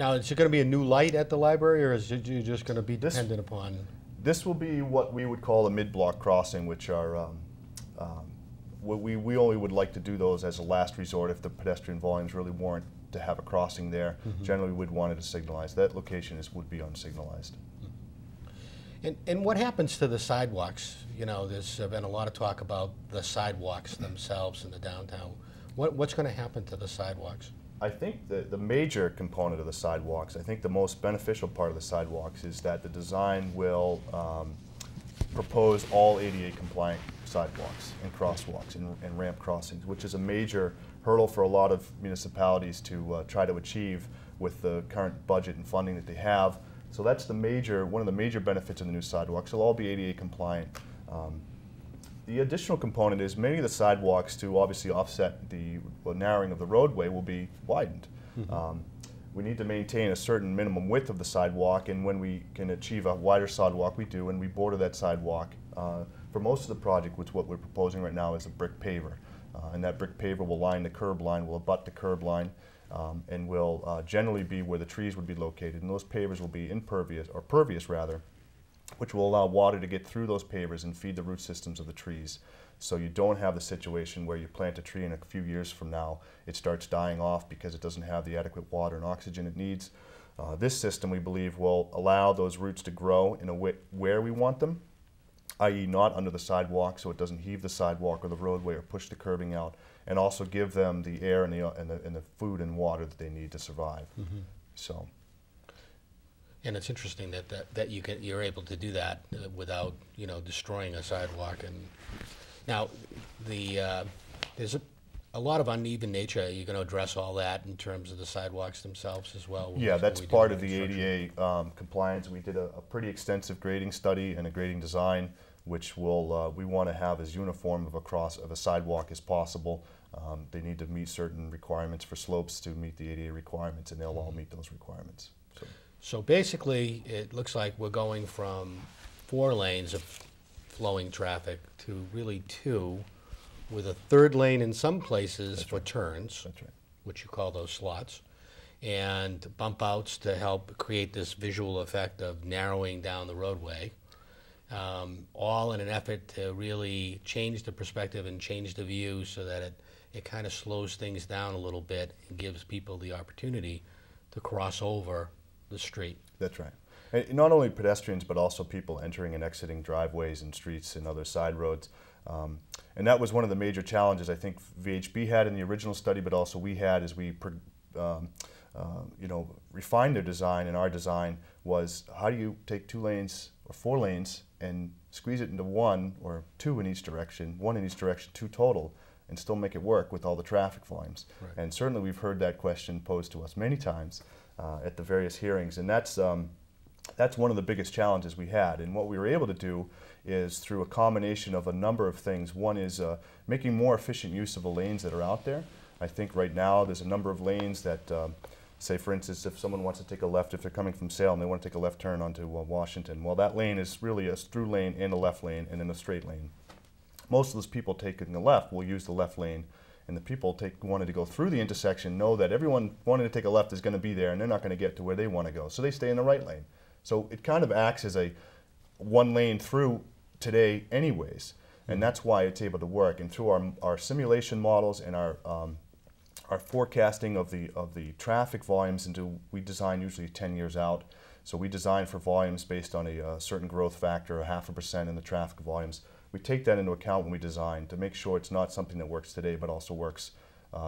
Now, is it going to be a new light at the library, or is it just going to be dependent upon? This will be what we would call a mid-block crossing, which are we only would like to do those as a last resort if the pedestrian volumes really warrant to have a crossing there. Generally, we'd want it to signalize. That location would be unsignalized. And what happens to the sidewalks? You know, there's been a lot of talk about the sidewalks themselves in the downtown. What's going to happen to the sidewalks? I think the major component of the sidewalks, I think the most beneficial part of the sidewalks is that the design will propose all ADA compliant sidewalks and crosswalks and ramp crossings, which is a major hurdle for a lot of municipalities to try to achieve with the current budget and funding that they have. So that's one of the major benefits of the new sidewalks. They'll all be ADA compliant. The additional component is many of the sidewalks, to obviously offset the narrowing of the roadway, will be widened. We need to maintain a certain minimum width of the sidewalk, and when we can achieve a wider sidewalk, we do, and we border that sidewalk. For most of the project, which what we're proposing right now is a brick paver. And that brick paver will line the curb line, will abut the curb line, and will generally be where the trees would be located. And those pavers will be impervious, or pervious rather, which will allow water to get through those pavers and feed the root systems of the trees. So you don't have the situation where you plant a tree and a few years from now it starts dying off because it doesn't have the adequate water and oxygen it needs. This system, we believe, will allow those roots to grow in a way where we want them, i.e. not under the sidewalk, so it doesn't heave the sidewalk or the roadway or push the curbing out, and also give them the air and the food and water that they need to survive. So. And it's interesting that you're able to do that without destroying a sidewalk. And now there's a lot of uneven nature. Are you going to address all that in terms of the sidewalks themselves as well? Yeah, that's part of the ADA compliance. We did a pretty extensive grading study and a grading design, which we want to have as uniform of a sidewalk as possible. They need to meet certain requirements for slopes to meet the ADA requirements, and they'll all meet those requirements. So basically, it looks like we're going from 4 lanes of flowing traffic to really 2, with a 3rd lane in some places for turns, which you call those slots, and bump outs to help create this visual effect of narrowing down the roadway, all in an effort to really change the perspective and change the view so that it kind of slows things down a little bit and gives people the opportunity to cross over the street. That's right. And not only pedestrians, but also people entering and exiting driveways and streets and other side roads. And that was one of the major challenges I think VHB had in the original study, but also we had as we refined their design. And our design was, how do you take 2 lanes or 4 lanes and squeeze it into 1 or 2 in each direction, 1 in each direction, 2 total, and still make it work with all the traffic volumes. Right. And certainly we've heard that question posed to us many times at the various hearings, and that's one of the biggest challenges we had. And what we were able to do is, through a combination of a number of things, one is making more efficient use of the lanes that are out there. I think right now there's a number of lanes that, say for instance, if someone wants to take a left, if they're coming from Salem, they want to take a left turn onto Washington. Well, that lane is really a through lane and a left lane and then a straight lane. Most of those people taking the left will use the left lane, and the people wanting to go through the intersection know that everyone wanting to take a left is going to be there, and they're not going to get to where they want to go, so they stay in the right lane. So it kind of acts as a 1 lane through today anyways, and that's why it's able to work. And through our simulation models and our forecasting of the traffic volumes we design usually 10 years out. So we design for volumes based on a certain growth factor, 0.5% in the traffic volumes. We take that into account when we design to make sure it's not something that works today but also works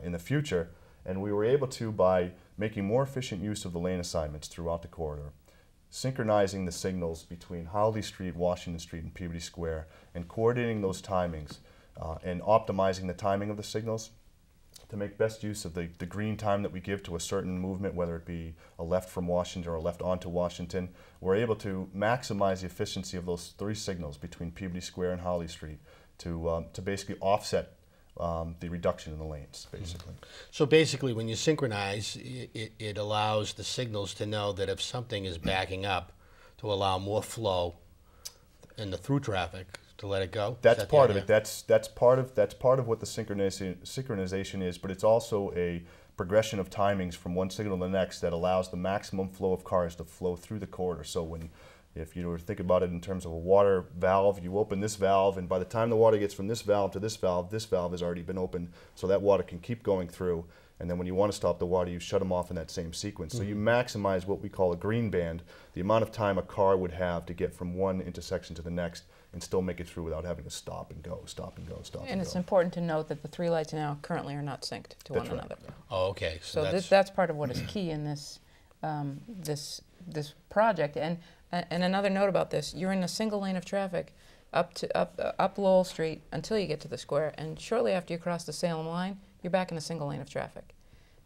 in the future. And we were able to, by making more efficient use of the lane assignments throughout the corridor, synchronizing the signals between Holiday Street, Washington Street, and Peabody Square, and coordinating those timings and optimizing the timing of the signals to make best use of the green time that we give to a certain movement, whether it be a left from Washington or a left onto Washington. We're able to maximize the efficiency of those 3 signals between Peabody Square and Holiday Street to basically offset the reduction in the lanes, basically. So basically, when you synchronize, it allows the signals to know that if something is backing up, to allow more flow in the through traffic, to let it go. That's part of it. That's part of what the synchronization is, but it's also a progression of timings from one signal to the next that allows the maximum flow of cars to flow through the corridor. So when, if you were to think about it in terms of a water valve, you open this valve, and by the time the water gets from this valve to this valve has already been opened, so that water can keep going through. And then when you want to stop the water, you shut them off in that same sequence. So you maximize what we call a green band, the amount of time a car would have to get from one intersection to the next and still make it through without having to stop and go, stop and go, stop and go. And it's important to note that the 3 lights now currently are not synced to one another. Oh, okay. So that's part of what is key in this this project. And another note about this: you're in a single lane of traffic up Lowell Street until you get to the square, and shortly after you cross the Salem line, you're back in a single lane of traffic.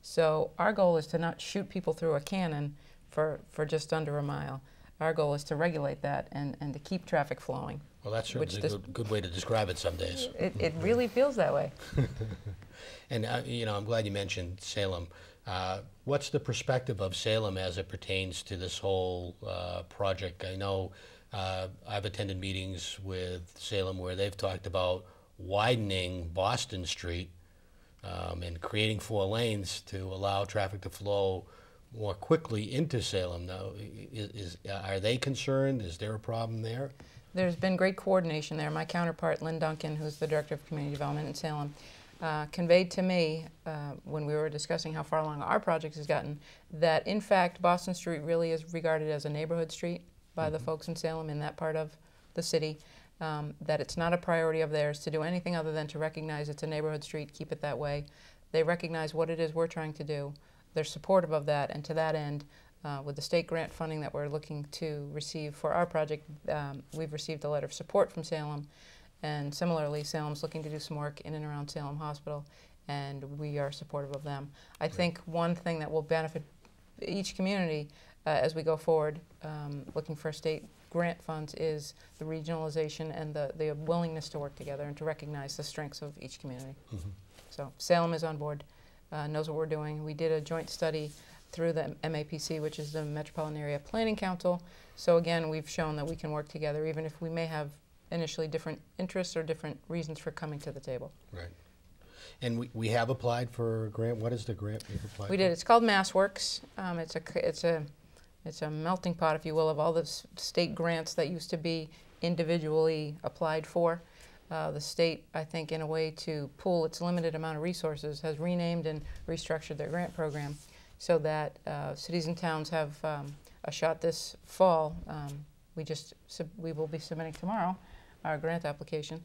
So our goal is to not shoot people through a cannon for just under a mile. Our goal is to regulate that and to keep traffic flowing. Well, that's certainly a good way to describe it some days. It really feels that way. And you know, I'm glad you mentioned Salem. What's the perspective of Salem as it pertains to this whole project? I know I've attended meetings with Salem where they've talked about widening Boston Street and creating 4 lanes to allow traffic to flow more quickly into Salem. Now, are they concerned? Is there a problem there? There's been great coordination there. My counterpart, Lynn Duncan, who's the Director of Community Development in Salem, conveyed to me when we were discussing how far along our project has gotten, that in fact Boston Street really is regarded as a neighborhood street by the folks in Salem in that part of the city, that it's not a priority of theirs to do anything other than to recognize it's a neighborhood street, keep it that way. They recognize what it is we're trying to do. They're supportive of that, and to that end, with the state grant funding that we're looking to receive for our project, we've received a letter of support from Salem, and similarly, Salem's looking to do some work in and around Salem Hospital, and we are supportive of them. I think one thing that will benefit each community as we go forward, looking for state grant funds, is the regionalization and the willingness to work together and to recognize the strengths of each community. So Salem is on board, knows what we're doing. We did a joint study through the MAPC, which is the Metropolitan Area Planning Council. So again, we've shown that we can work together, even if we may have initially different interests or different reasons for coming to the table. Right. And we have applied for a grant. What is the grant we've applied for? We did. It's called MassWorks. It's a melting pot, if you will, of all the state grants that used to be individually applied for. The state, I think, in a way to pool its limited amount of resources, has renamed and restructured their grant program so that cities and towns have a shot this fall. We will be submitting tomorrow our grant application,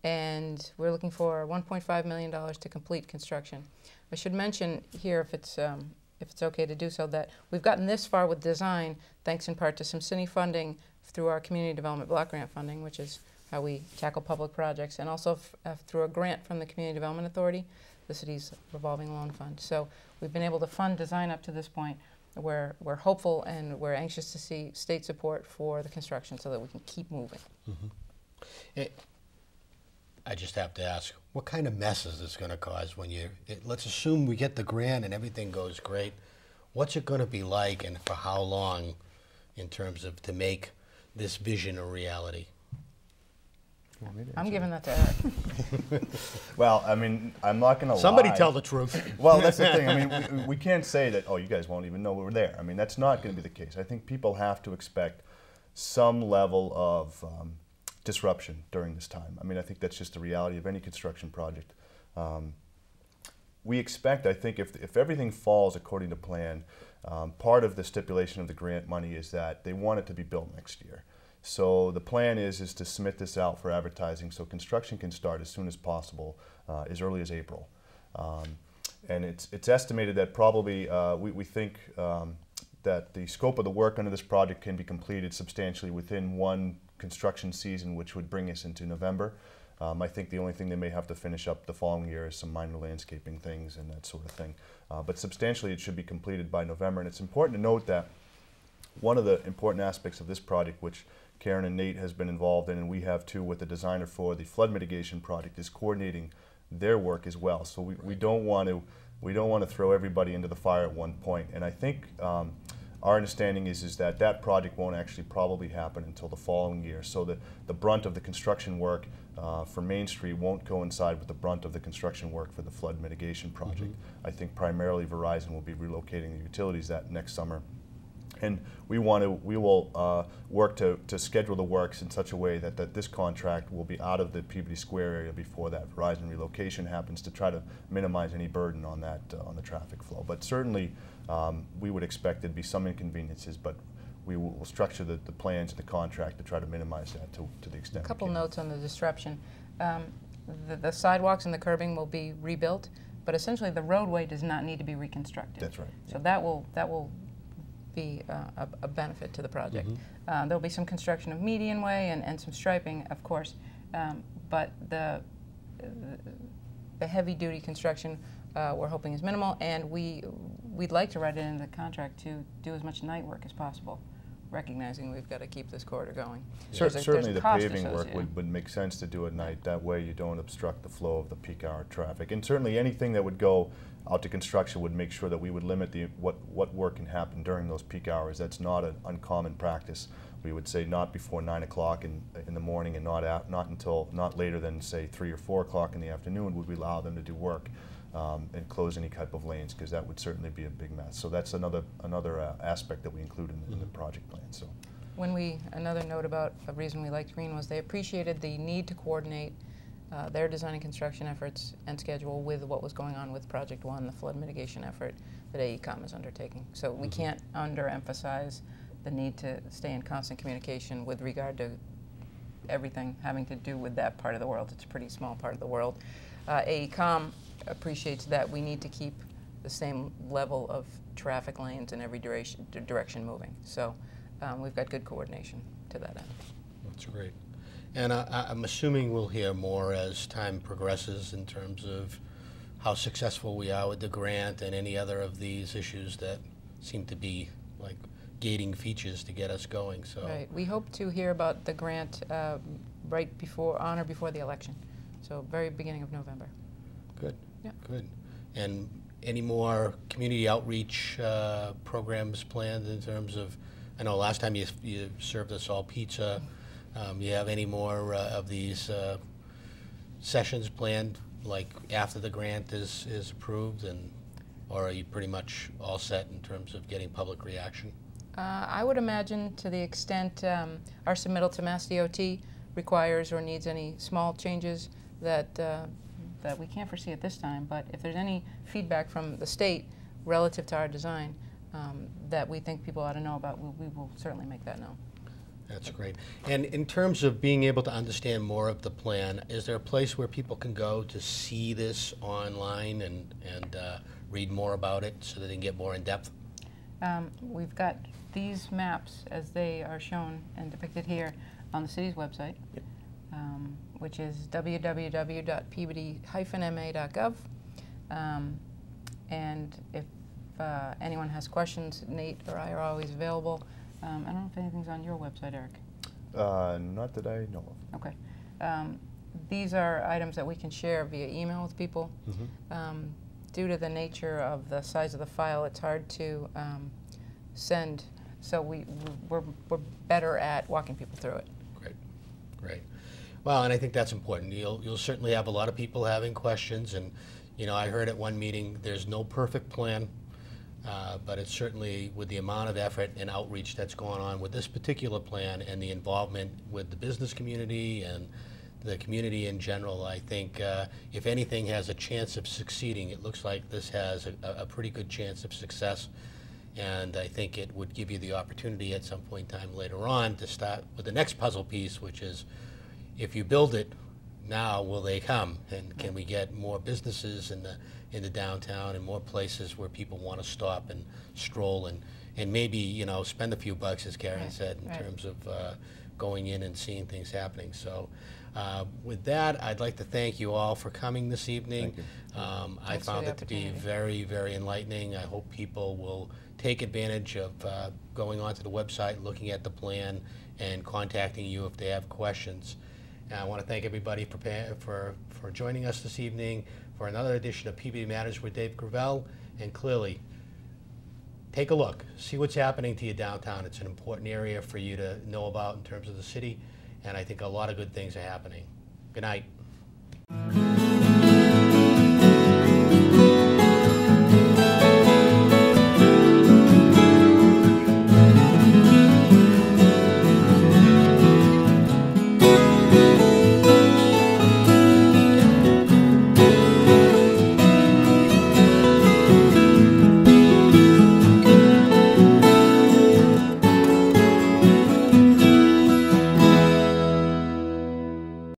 and we're looking for $1.5 million to complete construction. I should mention here, if it's okay to do so, that we've gotten this far with design thanks in part to some city funding through our community development block grant funding, which is how we tackle public projects, and also through a grant from the Community Development Authority, the city's revolving loan fund. So we've been able to fund design up to this point. We're hopeful and we're anxious to see state support for the construction so that we can keep moving. I just have to ask, what kind of mess is this going to cause when let's assume we get the grant and everything goes great. What's it going to be like, and for how long, in terms of to make this vision a reality? I'm giving that to Erik. Well, I mean, I'm not going to lie. Somebody tell the truth. Well, that's the thing. I mean, we can't say that, oh, you guys won't even know we're there. I mean, that's not going to be the case. I think people have to expect some level of disruption during this time. I mean, I think that's just the reality of any construction project. We expect, I think, if everything falls according to plan, part of the stipulation of the grant money is that they want it to be built next year. So the plan is to submit this out for advertising so construction can start as soon as possible, as early as April. And it's estimated that probably, we think that the scope of the work under this project can be completed substantially within one construction season, which would bring us into November. I think the only thing they may have to finish up the following year is some minor landscaping things and that sort of thing. But substantially it should be completed by November. And it's important to note that one of the important aspects of this project, which Karen and Nate has been involved in, and we have too with the designer for the flood mitigation project, is coordinating their work as well. So we don't want to throw everybody into the fire at one point. And I think our understanding is that that project won't actually probably happen until the following year. So the brunt of the construction work for Main Street won't coincide with the brunt of the construction work for the flood mitigation project. I think primarily Verizon will be relocating the utilities that next summer. And we will work to schedule the works in such a way that this contract will be out of the Peabody Square area before that Verizon relocation happens, to try to minimize any burden on that on the traffic flow. But certainly we would expect there'd be some inconveniences, but we will structure the plans and the contract to try to minimize that to the extent. A couple we can. notes on the disruption. The sidewalks and the curbing will be rebuilt, but essentially the roadway does not need to be reconstructed. That's right. So that will be a benefit to the project. There'll be some construction of median way and some striping, of course, but the heavy duty construction we're hoping is minimal, and we'd like to write it into the contract to do as much night work as possible, recognizing we've got to keep this corridor going. Certainly the paving work would make sense to do at night. That way you don't obstruct the flow of the peak hour traffic. And certainly anything that would go out to construction would make sure that we would limit what work can happen during those peak hours. That's not an uncommon practice. We would say not before 9 o'clock in the morning, and not later than, say, 3 or 4 o'clock in the afternoon would we allow them to do work and close any type of lanes, because that would certainly be a big mess. So that's another aspect that we include in the project plan. So another note about a reason we liked green was they appreciated the need to coordinate their design and construction efforts and schedule with what was going on with Project One, the flood mitigation effort that AECOM is undertaking. So we can't underemphasize the need to stay in constant communication with regard to everything having to do with that part of the world. It's a pretty small part of the world. AECOM appreciates that we need to keep the same level of traffic lanes in every direction moving. So we've got good coordination to that end. That's great. And I'm assuming we'll hear more as time progresses in terms of how successful we are with the grant and any other of these issues that seem to be like gating features to get us going. So right. We hope to hear about the grant right before, on or before the election. So very beginning of November. Good. Yeah. Good. And any more community outreach programs planned in terms of, I know last time you served us all pizza. You have any more of these sessions planned, like after the grant is approved, or are you pretty much all set in terms of getting public reaction? I would imagine, to the extent our submittal to Mass DOT requires or needs any small changes that that we can't foresee at this time, but if there's any feedback from the state relative to our design that we think people ought to know about, we will certainly make that known. That's great. And in terms of being able to understand more of the plan, is there a place where people can go to see this online and read more about it so that they can get more in depth? We've got these maps as they are shown and depicted here on the city's website, yep. Which is www.peabody-ma.gov. And if anyone has questions, Nate or I are always available. I don't know if anything's on your website, Eric. Not that I know of. Okay. These are items that we can share via email with people. Due to the nature of the size of the file, it's hard to send, so we're better at walking people through it. Great, great. Well, and I think that's important. You'll certainly have a lot of people having questions, and you know, I heard at one meeting there's no perfect plan. But it's certainly, with the amount of effort and outreach that's going on with this particular plan and the involvement with the business community and the community in general, I think if anything has a chance of succeeding, it looks like this has a pretty good chance of success. And I think it would give you the opportunity at some point in time later on to start with the next puzzle piece, which is, if you build it now, will they come? And can we get more businesses in the downtown and more places where people want to stop and stroll and maybe, you know, spend a few bucks, as Karen said, in terms of going in and seeing things happening. So with that, I'd like to thank you all for coming this evening. I found it to be very, very enlightening. I hope people will take advantage of going onto the website, looking at the plan, and contacting you if they have questions. And I want to thank everybody for joining us this evening for another edition of Peabody Matters with Dave Gravel. And clearly, take a look, see what's happening to your downtown. It's an important area for you to know about in terms of the city, and I think a lot of good things are happening. Good night.